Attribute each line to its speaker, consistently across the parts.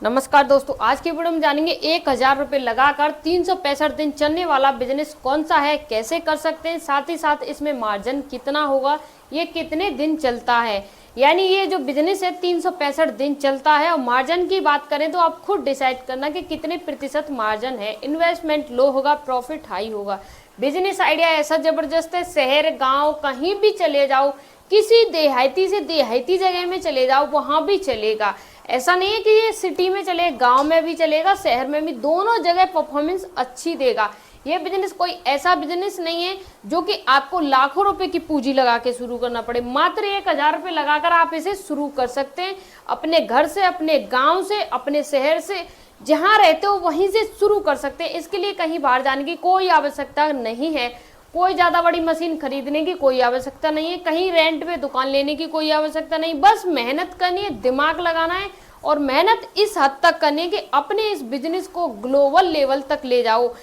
Speaker 1: नमस्कार दोस्तों, आज की वीडियो में जानेंगे 1000 रुपये लगाकर 365 दिन चलने वाला बिजनेस कौन सा है, कैसे कर सकते हैं, साथ ही साथ इसमें मार्जिन कितना होगा, ये कितने दिन चलता है। यानी ये जो बिजनेस है 365 दिन चलता है। और मार्जिन की बात करें तो आप खुद डिसाइड करना कि कितने प्रतिशत मार्जिन है। इन्वेस्टमेंट लो होगा, प्रॉफिट हाई होगा। बिजनेस आइडिया ऐसा जबरदस्त है, शहर गाँव कहीं भी चले जाओ, किसी देहाती से देहाती जगह में चले जाओ, वहां भी चलेगा। ऐसा नहीं है कि ये सिटी में चले, गांव में भी चलेगा, शहर में भी, दोनों जगह परफॉर्मेंस अच्छी देगा। ये बिजनेस कोई ऐसा बिजनेस नहीं है जो कि आपको लाखों रुपए की पूंजी लगा के शुरू करना पड़े। मात्र 1000 रुपये लगाकर आप इसे शुरू कर सकते हैं। अपने घर से, अपने गांव से, अपने शहर से, जहां रहते हो वहीं से शुरू कर सकते हैं। इसके लिए कहीं बाहर जाने की कोई आवश्यकता नहीं है, कोई ज्यादा बड़ी मशीन खरीदने की कोई आवश्यकता नहीं है, कहीं रेंट पे दुकान लेने की कोई आवश्यकता नहीं। बस मेहनत करनी है, दिमाग लगाना है और मेहनत इस हद तक करनी है कि अपने इस बिजनेस को ग्लोबल लेवल तक ले जाओ।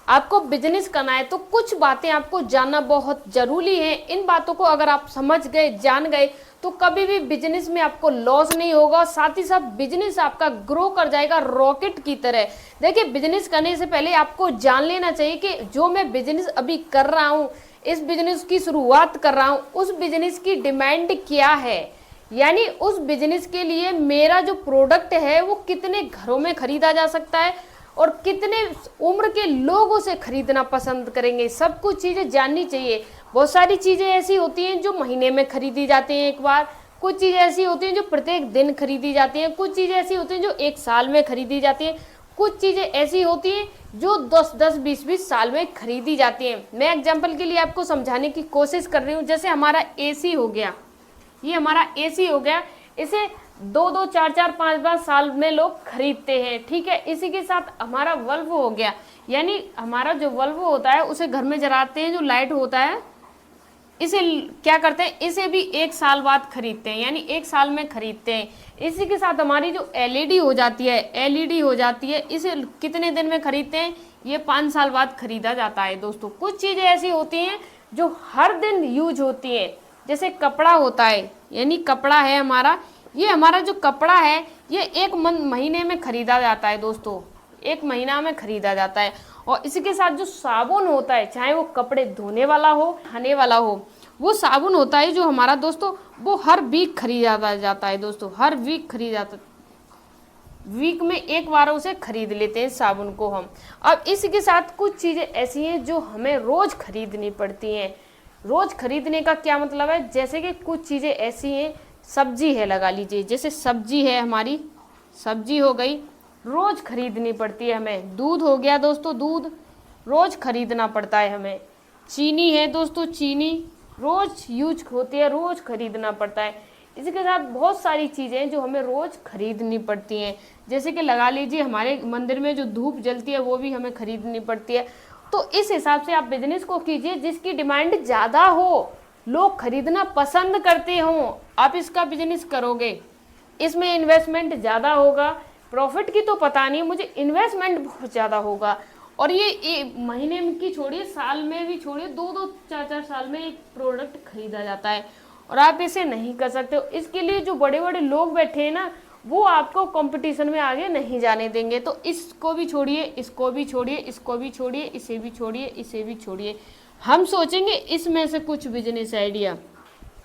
Speaker 1: आपको बिजनेस करना है तो कुछ बातें आपको जानना बहुत जरूरी है। इन बातों को अगर आप समझ गए, जान गए, तो कभी भी बिजनेस में आपको लॉस नहीं होगा। साथ ही साथ बिजनेस आपका ग्रो कर जाएगा रॉकेट की तरह। देखिए, बिजनेस करने से पहले आपको जान लेना चाहिए कि जो मैं बिजनेस अभी कर रहा हूँ, इस बिजनेस की शुरुआत कर रहा हूँ, उस बिजनेस की डिमांड क्या है। यानी उस बिजनेस के लिए मेरा जो प्रोडक्ट है वो कितने घरों में खरीदा जा सकता है और कितने उम्र के लोग उसे खरीदना पसंद करेंगे। सब कुछ चीज़ें जाननी चाहिए। बहुत सारी चीज़ें ऐसी होती हैं जो महीने में खरीदी जाती हैं एक बार, कुछ चीज़ें ऐसी होती हैं जो प्रत्येक दिन खरीदी जाती हैं, कुछ चीज़ें ऐसी होती हैं जो एक साल में खरीदी जाती हैं, कुछ चीज़ें ऐसी होती हैं जो 10-10, 20-20 साल में खरीदी जाती हैं। मैं एग्जाम्पल के लिए आपको समझाने की कोशिश कर रही हूँ। जैसे हमारा एसी हो गया, ये हमारा एसी हो गया, इसे 2-2, 4-4, 5-5 साल में लोग खरीदते हैं, ठीक है। इसी के साथ हमारा बल्ब हो गया, यानी हमारा जो बल्ब होता है उसे घर में जलाते हैं, जो लाइट होता है इसे क्या करते हैं, इसे भी 1 साल बाद खरीदते हैं, यानी 1 साल में खरीदते हैं। इसी के साथ हमारी जो एलईडी हो जाती है, एलईडी हो जाती है, इसे कितने दिन में खरीदते हैं, ये 5 साल बाद खरीदा जाता है। दोस्तों, कुछ चीज़ें ऐसी होती हैं जो हर दिन यूज होती हैं। जैसे कपड़ा होता है, यानी कपड़ा है हमारा, ये हमारा जो कपड़ा है ये 1 महीने में खरीदा जाता है। दोस्तों, 1 महीना में खरीदा जाता है। और इसी के साथ जो साबुन होता है, चाहे वो कपड़े धोने वाला हो, खाने वाला हो, वो साबुन होता है जो हमारा दोस्तों वो हर वीक खरीदा जाता है। दोस्तों, हर वीक खरीदा, वीक में 1 बार उसे खरीद लेते हैं साबुन को हम। अब इसी के साथ कुछ चीज़ें ऐसी हैं जो हमें रोज़ खरीदनी पड़ती हैं। रोज़ खरीदने का क्या मतलब है, जैसे कि कुछ चीज़ें ऐसी हैं, सब्जी है, लगा लीजिए, जैसे सब्जी है, हमारी सब्जी हो गई, रोज़ खरीदनी पड़ती है हमें। दूध हो गया दोस्तों, दूध रोज़ खरीदना पड़ता है हमें। चीनी है दोस्तों, चीनी रोज़ यूज होती है, रोज़ खरीदना पड़ता है। इसी के साथ बहुत सारी चीज़ें जो हमें रोज़ खरीदनी पड़ती हैं, जैसे कि लगा लीजिए हमारे मंदिर में जो धूप जलती है वो भी हमें खरीदनी पड़ती है। तो इस हिसाब से आप बिजनेस को कीजिए जिसकी डिमांड ज़्यादा हो, लोग खरीदना पसंद करते हों, आप इसका बिजनेस करोगे। इसमें इन्वेस्टमेंट ज़्यादा होगा, प्रॉफिट की तो पता नहीं, मुझे इन्वेस्टमेंट बहुत ज़्यादा होगा। और ये महीने में की छोड़िए, साल में भी छोड़िए, 2-2, 4-4 साल में एक प्रोडक्ट खरीदा जाता है और आप इसे नहीं कर सकते हो। इसके लिए जो बड़े बड़े लोग बैठे हैं ना, वो आपको कंपटीशन में आगे नहीं जाने देंगे। तो इसको भी छोड़िए, इसको भी छोड़िए, इसको भी छोड़िए, इसे भी छोड़िए, इसे भी छोड़िए। हम सोचेंगे इसमें से कुछ बिजनेस आइडिया,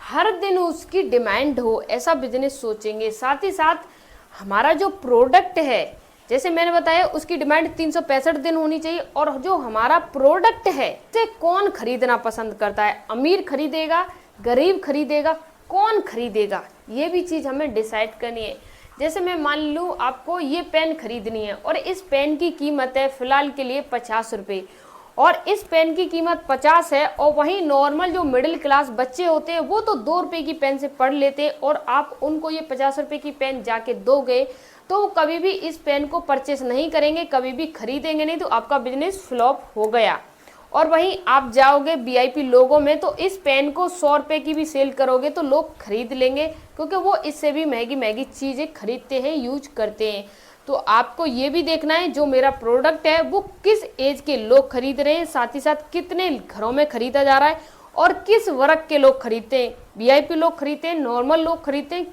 Speaker 1: हर दिन उसकी डिमांड हो, ऐसा बिजनेस सोचेंगे। साथ ही साथ हमारा जो प्रोडक्ट है, जैसे मैंने बताया, उसकी डिमांड 365 दिन होनी चाहिए। और जो हमारा प्रोडक्ट है उसे कौन खरीदना पसंद करता है, अमीर खरीदेगा, गरीब खरीदेगा, कौन खरीदेगा, ये भी चीज़ हमें डिसाइड करनी है। जैसे मैं मान लूँ आपको ये पेन खरीदनी है और इस पेन की कीमत है फ़िलहाल के लिए 50 रुपये, और इस पेन की कीमत 50 है। और वहीं नॉर्मल जो मिडिल क्लास बच्चे होते हैं वो तो 2 रुपये की पेन से पढ़ लेते हैं, और आप उनको ये 50 रुपये की पेन जाके दोगे तो वो कभी भी इस पेन को परचेस नहीं करेंगे, कभी भी खरीदेंगे नहीं, तो आपका बिजनेस फ्लॉप हो गया। और वहीं आप जाओगे वीआईपी लोगों में तो इस पेन को 100 रुपये की भी सेल करोगे तो लोग खरीद लेंगे, क्योंकि वो इससे भी महंगी महंगी चीज़ें खरीदते हैं, यूज करते हैं। तो आपको ये भी देखना है जो मेरा प्रोडक्ट है वो किस एज के लोग खरीद रहे हैं, साथ ही साथ कितने घरों में खरीदा जा रहा है और किस वर्ग के लोग खरीदते हैं। वीआईपी लोग खरीदते हैं, नॉर्मल लोग खरीदते हैं,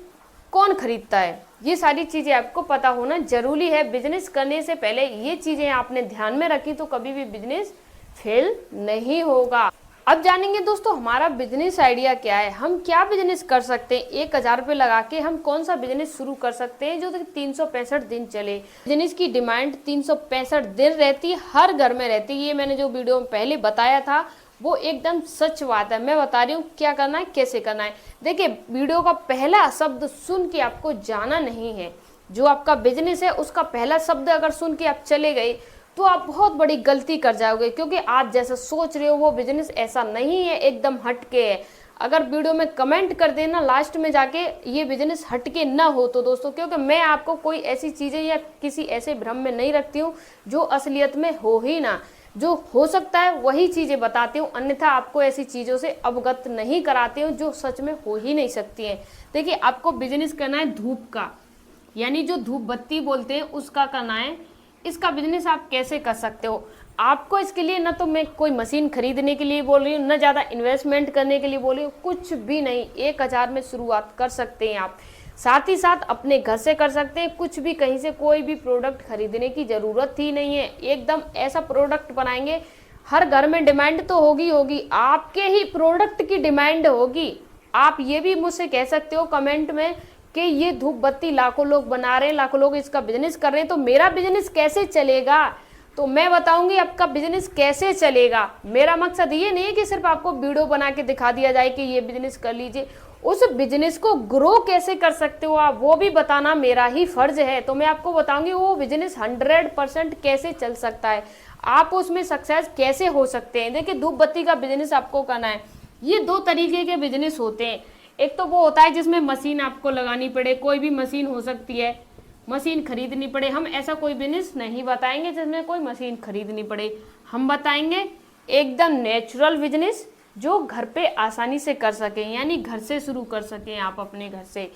Speaker 1: कौन खरीदता है। ये सारी चीजें आपको पता होना जरूरी है। बिजनेस करने से पहले ये चीजें आपने ध्यान में रखी तो कभी भी बिजनेस फेल नहीं होगा। अब जानेंगे दोस्तों हमारा बिजनेस आइडिया क्या है, हम क्या बिजनेस कर सकते हैं। 1000 रुपये लगा के हम कौन सा बिजनेस शुरू कर सकते हैं जो 365 दिन चले। बिजनेस की डिमांड 365 दिन रहती है, हर घर में रहती है। ये मैंने जो वीडियो में पहले बताया था वो एकदम सच बात है। मैं बता रही हूँ क्या करना है, कैसे करना है। देखिए वीडियो का पहला शब्द सुन के आपको जाना नहीं है। जो आपका बिजनेस है उसका पहला शब्द अगर सुन के आप चले गए तो आप बहुत बड़ी गलती कर जाओगे, क्योंकि आप जैसा सोच रहे हो वो बिजनेस ऐसा नहीं है, एकदम हटके है। अगर वीडियो में कमेंट कर देना लास्ट में जाके ये बिजनेस हटके ना हो तो दोस्तों, क्योंकि मैं आपको कोई ऐसी चीज़ें या किसी ऐसे भ्रम में नहीं रखती हूँ जो असलियत में हो ही ना। जो हो सकता है वही चीज़ें बताती हूँ, अन्यथा आपको ऐसी चीज़ों से अवगत नहीं कराती हूँ जो सच में हो ही नहीं सकती हैं। देखिए आपको बिजनेस करना है धूप का, यानी जो धूप बत्ती बोलते हैं उसका करना है। इसका बिजनेस आप कैसे कर सकते हो। आपको इसके लिए ना तो मैं कोई मशीन खरीदने के लिए बोल रही हूँ, ना ज़्यादा इन्वेस्टमेंट करने के लिए बोल रही हूँ, कुछ भी नहीं। 1000 में शुरुआत कर सकते हैं आप। साथ ही साथ अपने घर से कर सकते हैं, कुछ भी कहीं से कोई भी प्रोडक्ट खरीदने की ज़रूरत ही नहीं है। एकदम ऐसा प्रोडक्ट बनाएंगे, हर घर में डिमांड तो होगी, आपके ही प्रोडक्ट की डिमांड होगी। आप ये भी मुझसे कह सकते हो कमेंट में कि ये धूप बत्ती लाखों लोग बना रहे हैं, लाखों लोग इसका बिजनेस कर रहे हैं, तो मेरा बिजनेस कैसे चलेगा। तो मैं बताऊंगी आपका बिजनेस कैसे चलेगा। मेरा मकसद ये नहीं है कि सिर्फ आपको वीडियो बना के दिखा दिया जाए कि ये बिजनेस कर लीजिए। उस बिजनेस को ग्रो कैसे कर सकते हो आप, वो भी बताना मेरा ही फर्ज है। तो मैं आपको बताऊंगी वो बिजनेस 100% कैसे चल सकता है, आप उसमें सक्सेस कैसे हो सकते हैं। देखिए धूप बत्ती का बिजनेस आपको करना है, ये 2 तरीके के बिजनेस होते हैं। एक तो वो होता है जिसमें मशीन आपको लगानी पड़े, कोई भी मशीन हो सकती है, मशीन खरीदनी पड़े। हम ऐसा कोई बिजनेस नहीं बताएंगे जिसमें कोई मशीन खरीदनी पड़े। हम बताएंगे एकदम नेचुरल बिजनेस जो घर पे आसानी से कर सकें, यानी घर से शुरू कर सकें आप अपने घर से,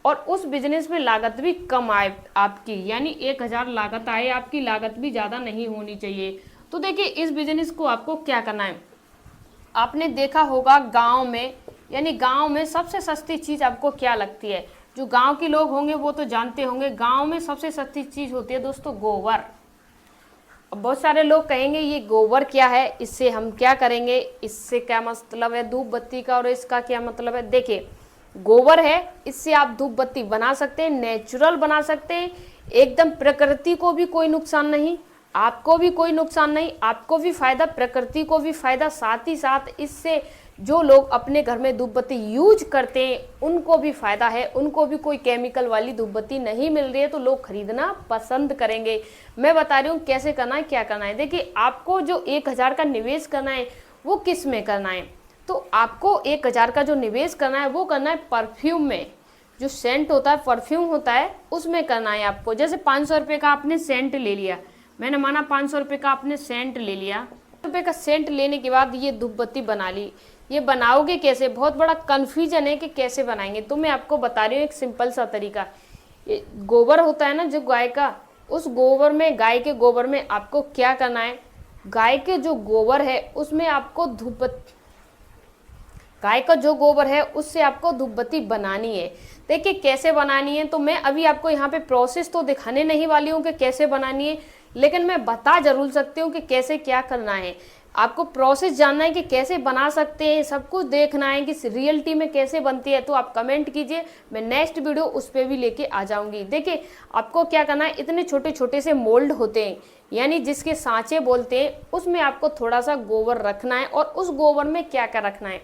Speaker 1: और उस बिजनेस में लागत भी कम आए आपकी, यानी 1000 लागत आए आपकी, लागत भी ज़्यादा नहीं होनी चाहिए। तो देखिए इस बिजनेस को आपको क्या करना है। आपने देखा होगा गाँव में, यानी गांव में सबसे सस्ती चीज़ आपको क्या लगती है। जो गांव के लोग होंगे वो तो जानते होंगे, गांव में सबसे सस्ती चीज़ होती है दोस्तों गोबर। बहुत सारे लोग कहेंगे ये गोबर क्या है, इससे हम क्या करेंगे, इससे क्या मतलब है धूप बत्ती का और इसका क्या मतलब है। देखिए गोबर है, इससे आप धूप बत्ती बना सकते हैं, नेचुरल बना सकते हैं, एकदम प्रकृति को भी कोई नुकसान नहीं, आपको भी कोई नुकसान नहीं, आपको भी फायदा, प्रकृति को भी फायदा। साथ ही साथ इससे जो लोग अपने घर में धूप बत्ती यूज करते हैं उनको भी फायदा है, उनको भी कोई केमिकल वाली धूप बत्ती नहीं मिल रही है, तो लोग खरीदना पसंद करेंगे। मैं बता रही हूँ कैसे करना है, क्या करना है। देखिए आपको जो 1000 का निवेश करना है वो किस में करना है। तो आपको 1000 का जो निवेश करना है वो करना है परफ्यूम में। जो सेंट होता है, परफ्यूम होता है, उसमें करना है आपको। जैसे 500 रुपये का आपने सेंट ले लिया, मैंने माना 500 रुपये का आपने सेंट ले लिया, रुपये का सेंट लेने के बाद ये धूप बत्ती बना ली। ये बनाओगे कैसे, बहुत बड़ा कन्फ्यूजन है कि कैसे बनाएंगे, तो मैं आपको बता रही हूँ एक सिंपल सा तरीका। ये गोबर होता है ना जो गाय का, उस गोबर में, गाय के गोबर में आपको क्या करना है, गाय के जो गोबर है उसमें आपको धूप, गाय का जो गोबर है उससे आपको धूप बत्ती बनानी है। देखिए कैसे बनानी है, तो मैं अभी आपको यहाँ पे प्रोसेस तो दिखाने नहीं वाली हूँ कि कैसे बनानी है, लेकिन मैं बता जरूर सकती हूँ कि कैसे क्या करना है। आपको प्रोसेस जानना है कि कैसे बना सकते हैं, सब कुछ देखना है कि रियलिटी में कैसे बनती है, तो आप कमेंट कीजिए, मैं नेक्स्ट वीडियो उस पर भी लेके आ जाऊंगी। देखिए आपको क्या करना है, इतने छोटे छोटे से मोल्ड होते हैं, यानी जिसके सांचे बोलते हैं, उसमें आपको थोड़ा सा गोबर रखना है। और उस गोबर में क्या क्या रखना है,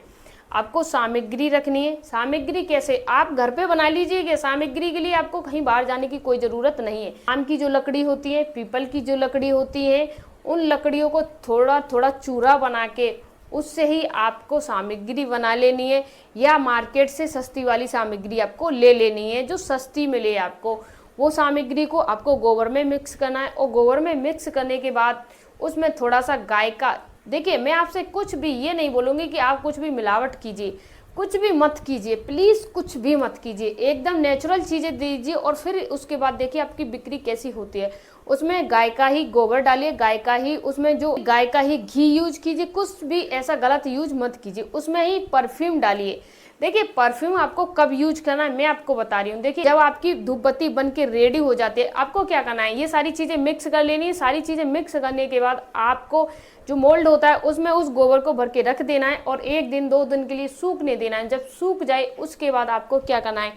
Speaker 1: आपको सामग्री रखनी है। सामग्री कैसे, आप घर पे बना लीजिएगा। सामग्री के लिए आपको कहीं बाहर जाने की कोई ज़रूरत नहीं है। आम की जो लकड़ी होती है, पीपल की जो लकड़ी होती है, उन लकड़ियों को थोड़ा थोड़ा चूरा बना के उससे ही आपको सामग्री बना लेनी है, या मार्केट से सस्ती वाली सामग्री आपको ले लेनी है, जो सस्ती मिले आपको। वो सामग्री को आपको गोबर में मिक्स करना है, और गोबर में मिक्स करने के बाद उसमें थोड़ा सा गाय का, देखिए मैं आपसे कुछ भी ये नहीं बोलूँगी कि आप कुछ भी मिलावट कीजिए, कुछ भी मत कीजिए, प्लीज़ कुछ भी मत कीजिए, एकदम नेचुरल चीज़ें दीजिए। और फिर उसके बाद देखिए आपकी बिक्री कैसी होती है। उसमें गाय का ही गोबर डालिए, गाय का ही, उसमें जो गाय का ही घी यूज कीजिए, कुछ भी ऐसा गलत यूज मत कीजिए। उसमें ही परफ्यूम डालिए। देखिए परफ्यूम आपको कब यूज करना है मैं आपको बता रही हूँ। देखिए जब आपकी धूप बत्ती बन के रेडी हो जाती है, आपको क्या करना है, ये सारी चीज़ें मिक्स कर लेनी है। सारी चीज़ें मिक्स करने के बाद आपको जो मोल्ड होता है उसमें उस गोबर को भर के रख देना है और 1 दिन 2 दिन के लिए सूखने देना है। जब सूख जाए उसके बाद आपको क्या करना है,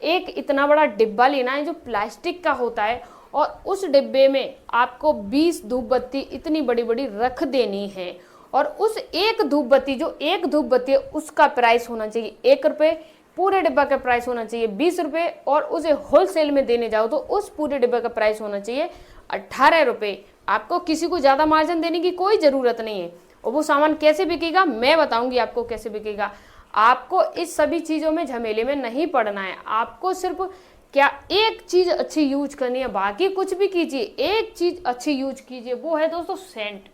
Speaker 1: एक इतना बड़ा डिब्बा लेना है जो प्लास्टिक का होता है और उस डिब्बे में आपको 20 धूप बत्ती इतनी बड़ी बड़ी रख देनी है। और उस एक धूप बत्ती, जो एक धूप बत्ती है उसका प्राइस होना चाहिए 1 रुपये, पूरे डिब्बा का प्राइस होना चाहिए 20 रुपये और उसे होलसेल में देने जाओ तो उस पूरे डिब्बे का प्राइस होना चाहिए 18 रुपये। आपको किसी को ज़्यादा मार्जिन देने की कोई ज़रूरत नहीं है। और वो सामान कैसे बिकेगा मैं बताऊंगी आपको कैसे बिकेगा। आपको इस सभी चीज़ों में झमेले में नहीं पड़ना है। आपको सिर्फ क्या एक चीज़ अच्छी यूज करनी है, बाकी कुछ भी कीजिए, एक चीज़ अच्छी यूज कीजिए, वो है दोस्तों सेंट।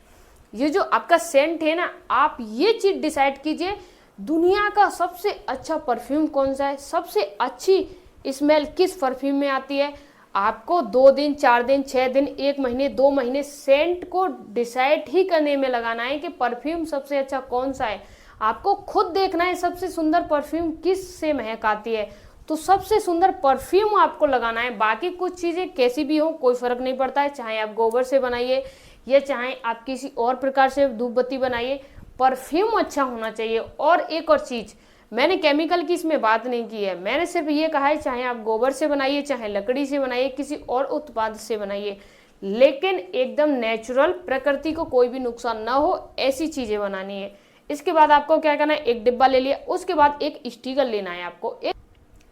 Speaker 1: ये जो आपका सेंट है ना, आप ये चीज़ डिसाइड कीजिए दुनिया का सबसे अच्छा परफ्यूम कौन सा है, सबसे अच्छी स्मेल किस परफ्यूम में आती है। आपको 2 दिन 4 दिन 6 दिन 1 महीने 2 महीने सेंट को डिसाइड ही करने में लगाना है कि परफ्यूम सबसे अच्छा कौन सा है। आपको खुद देखना है सबसे सुंदर परफ्यूम किस से महक आती है, तो सबसे सुंदर परफ्यूम आपको लगाना है। बाकी कुछ चीज़ें कैसी भी हो कोई फर्क नहीं पड़ता है, चाहे आप गोबर से बनाइए या चाहे आप किसी और प्रकार से धूप बत्ती बनाइए, परफ्यूम अच्छा होना चाहिए। और एक और चीज़, मैंने केमिकल की इसमें बात नहीं की है, मैंने सिर्फ ये कहा है चाहे आप गोबर से बनाइए, चाहे लकड़ी से बनाइए, किसी और उत्पाद से बनाइए, लेकिन एकदम नेचुरल, प्रकृति को कोई भी नुकसान ना हो ऐसी चीज़ें बनानी है। इसके बाद आपको क्या करना है, एक डिब्बा ले लिया, उसके बाद एक स्टिकर लेना है आपको।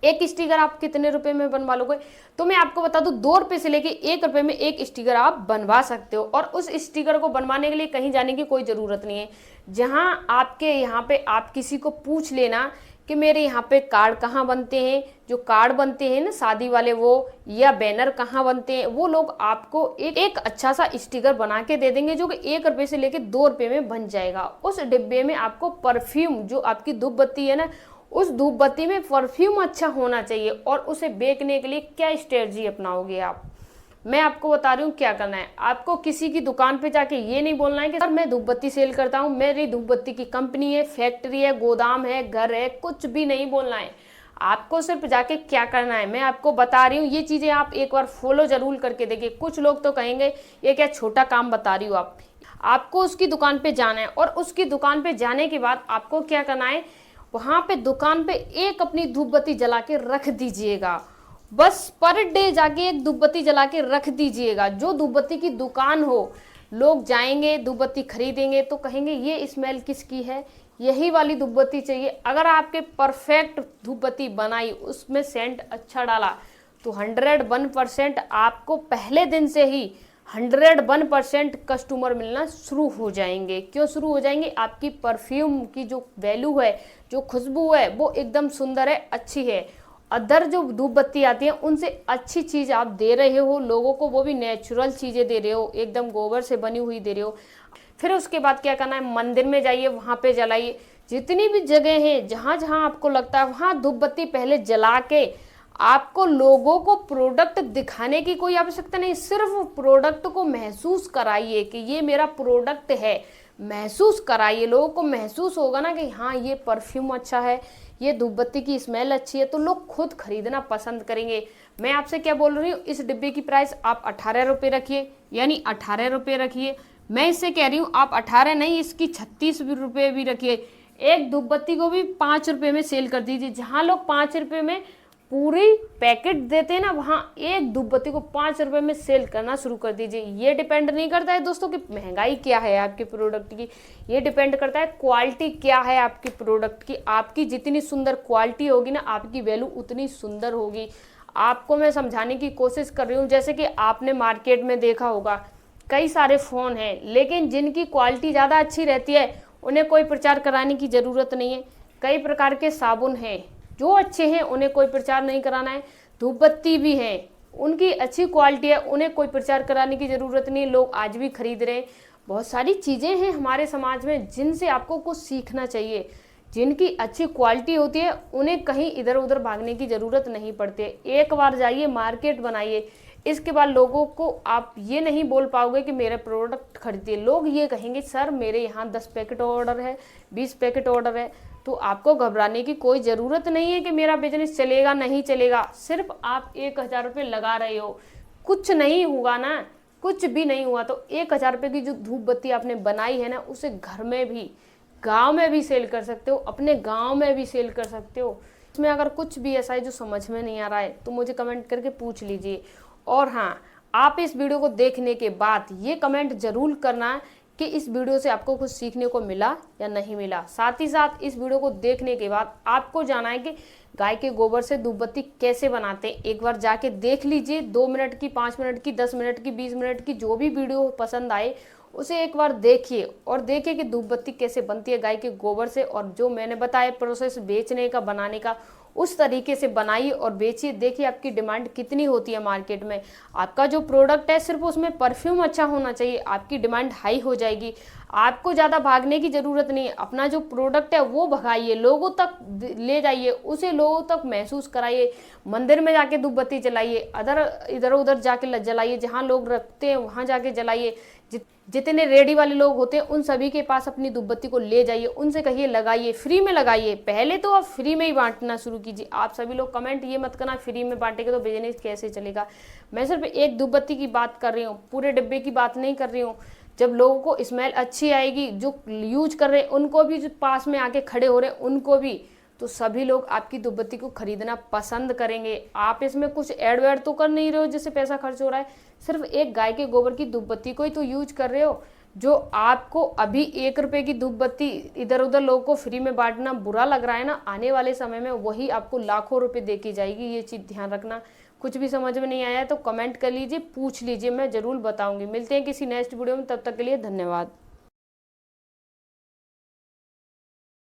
Speaker 1: एक स्टिकर आप कितने रुपए में बनवा लोगे, तो मैं आपको बता दूं 2 रुपए से लेके 1 रुपए में एक स्टिकर आप बनवा सकते हो। और उस स्टिकर को बनवाने के लिए कहीं जाने की कोई ज़रूरत नहीं है। जहां आपके यहाँ पे आप किसी को पूछ लेना कि मेरे यहाँ पे कार्ड कहाँ बनते हैं, जो कार्ड बनते हैं ना शादी वाले, वो या बैनर कहाँ बनते हैं, वो लोग आपको एक अच्छा सा स्टिकर बना के दे देंगे जो कि 1 रुपए से लेके 2 रुपए में बन जाएगा। उस डिब्बे में आपको परफ्यूम, जो आपकी धूप बत्ती है ना, उस धूप बत्ती में परफ्यूम अच्छा होना चाहिए। और उसे बेचने के लिए क्या स्ट्रेटजी अपनाओगे आप, मैं आपको बता रही हूँ क्या करना है। आपको किसी की दुकान पे जाके ये नहीं बोलना है कि सर मैं धूप बत्ती सेल करता हूँ, मेरी धूप बत्ती की कंपनी है, फैक्ट्री है, गोदाम है, घर है, कुछ भी नहीं बोलना है। आपको सिर्फ जाके क्या करना है मैं आपको बता रही हूँ, ये चीज़ें आप एक बार फॉलो जरूर करके देखिए। कुछ लोग तो कहेंगे ये क्या छोटा काम बता रही हो आप। आपको उसकी दुकान पे जाना है और उसकी दुकान पे जाने के बाद आपको क्या करना है, वहां पे दुकान पे एक अपनी धूप बत्ती जला के रख दीजिएगा। बस पर डे जाके एक धूप बत्ती जला के रख दीजिएगा। जो धूप बत्ती की दुकान हो, लोग जाएंगे धूप बत्ती खरीदेंगे तो कहेंगे ये स्मेल किसकी है, यही वाली धूप बत्ती चाहिए। अगर आपके परफेक्ट धूप बत्ती बनाई, उसमें सेंट अच्छा डाला, तो 101% आपको पहले दिन से ही 101% कस्टमर मिलना शुरू हो जाएंगे। क्यों शुरू हो जाएंगे, आपकी परफ्यूम की जो वैल्यू है, जो खुशबू है, वो एकदम सुंदर है, अच्छी है। अदर जो धूप बत्ती आती है उनसे अच्छी चीज़ आप दे रहे हो लोगों को, वो भी नेचुरल चीज़ें दे रहे हो, एकदम गोबर से बनी हुई दे रहे हो। फिर उसके बाद क्या करना है, मंदिर में जाइए, वहाँ पे जलाइए। जितनी भी जगह हैं जहाँ जहाँ आपको लगता है वहाँ धूप बत्ती पहले जला के आपको लोगों को प्रोडक्ट दिखाने की कोई आवश्यकता नहीं, सिर्फ प्रोडक्ट को महसूस कराइए कि ये मेरा प्रोडक्ट है। महसूस कराइए, लोगों को महसूस होगा ना कि हाँ ये परफ्यूम अच्छा है, ये धूप बत्ती की स्मेल अच्छी है, तो लोग खुद खरीदना पसंद करेंगे। मैं आपसे क्या बोल रही हूँ, इस डिब्बे की प्राइस आप 18 रुपये रखिए, यानी 18 रुपये रखिए। मैं इससे कह रही हूँ आप 18 नहीं, इसकी 36 रुपये भी रखिए। एक धूप बत्ती को भी 5 रुपये में सेल कर दीजिए। जहाँ लोग 5 रुपये में पूरी पैकेट देते हैं ना, वहाँ एक धूप बत्ती को 5 रुपये में सेल करना शुरू कर दीजिए। ये डिपेंड नहीं करता है दोस्तों कि महंगाई क्या है आपके प्रोडक्ट की, ये डिपेंड करता है क्वालिटी क्या है आपकी प्रोडक्ट की। आपकी जितनी सुंदर क्वालिटी होगी ना, आपकी वैल्यू उतनी सुंदर होगी। आपको मैं समझाने की कोशिश कर रही हूँ। जैसे कि आपने मार्केट में देखा होगा कई सारे फ़ोन हैं, लेकिन जिनकी क्वालिटी ज़्यादा अच्छी रहती है उन्हें कोई प्रचार कराने की ज़रूरत नहीं है। कई प्रकार के साबुन हैं जो अच्छे हैं, उन्हें कोई प्रचार नहीं कराना है। धूप बत्ती भी हैं, उनकी अच्छी क्वालिटी है, उन्हें कोई प्रचार कराने की ज़रूरत नहीं, लोग आज भी खरीद रहे हैं। बहुत सारी चीज़ें हैं हमारे समाज में जिनसे आपको कुछ सीखना चाहिए। जिनकी अच्छी क्वालिटी होती है उन्हें कहीं इधर उधर भागने की ज़रूरत नहीं पड़ती है। एक बार जाइए मार्केट बनाइए, इसके बाद लोगों को आप ये नहीं बोल पाओगे कि मेरा प्रोडक्ट खरीदिए। लोग ये कहेंगे सर मेरे यहाँ 10 पैकेट ऑर्डर है, 20 पैकेट ऑर्डर है, तो आपको घबराने की कोई ज़रूरत नहीं है कि मेरा बिजनेस चलेगा नहीं चलेगा। सिर्फ आप 1000 रुपये लगा रहे हो, कुछ नहीं हुआ ना, कुछ भी नहीं हुआ। तो 1000 रुपये की जो धूप बत्ती आपने बनाई है ना, उसे घर में भी, गांव में भी सेल कर सकते हो, अपने गांव में भी सेल कर सकते हो। इसमें अगर कुछ भी ऐसा है जो समझ में नहीं आ रहा है तो मुझे कमेंट करके पूछ लीजिए। और हाँ, आप इस वीडियो को देखने के बाद ये कमेंट जरूर करना कि इस वीडियो से आपको कुछ सीखने को मिला या नहीं मिला। साथ ही साथ इस वीडियो को देखने के बाद आपको जाना है कि गाय के गोबर से धूप बत्ती कैसे बनाते हैं। एक बार जाके देख लीजिए, 2 मिनट की, 5 मिनट की, 10 मिनट की, 20 मिनट की, जो भी वीडियो पसंद आए उसे एक बार देखिए और देखिए कि धूप बत्ती कैसे बनती है गाय के गोबर से। और जो मैंने बताया प्रोसेस बेचने का, बनाने का, उस तरीके से बनाइए और बेचिए। देखिए आपकी डिमांड कितनी होती है मार्केट में। आपका जो प्रोडक्ट है सिर्फ उसमें परफ्यूम अच्छा होना चाहिए, आपकी डिमांड हाई हो जाएगी। आपको ज़्यादा भागने की ज़रूरत नहीं है। अपना जो प्रोडक्ट है वो भगाइए, लोगों तक ले जाइए, उसे लोगों तक महसूस कराइए। मंदिर में जाके धूप बत्ती जलाइए, इधर उधर जाके जलाइए, जहाँ लोग रखते हैं वहाँ जाके जलाइए। जितने रेडी वाले लोग होते हैं उन सभी के पास अपनी धूप बत्ती को ले जाइए, उनसे कहिए लगाइए, फ्री में लगाइए। पहले तो आप फ्री में ही बांटना शुरू कीजिए। आप सभी लोग कमेंट ये मत करना फ्री में बांटेंगे तो बिजनेस कैसे चलेगा। मैं सिर्फ एक धूप बत्ती की बात कर रही हूँ, पूरे डिब्बे की बात नहीं कर रही हूँ। जब लोगों को स्मेल अच्छी आएगी, जो यूज कर रहे हैं उनको भी, जो पास में आके खड़े हो रहे हैं उनको भी, तो सभी लोग आपकी धूप बत्ती को खरीदना पसंद करेंगे। आप इसमें कुछ एड वेड तो कर नहीं रहे हो जिससे पैसा खर्च हो रहा है। सिर्फ एक गाय के गोबर की धूप बत्ती को ही तो यूज कर रहे हो। जो आपको अभी 1 रुपए की धूप बत्ती इधर उधर लोगों को फ्री में बांटना बुरा लग रहा है ना, आने वाले समय में वही आपको लाखों रुपए दे की जाएगी। ये चीज़ ध्यान रखना। कुछ भी समझ में नहीं आया तो कमेंट कर लीजिए, पूछ लीजिए, मैं ज़रूर बताऊंगी। मिलते हैं किसी नेक्स्ट वीडियो में, तब तक के लिए धन्यवाद।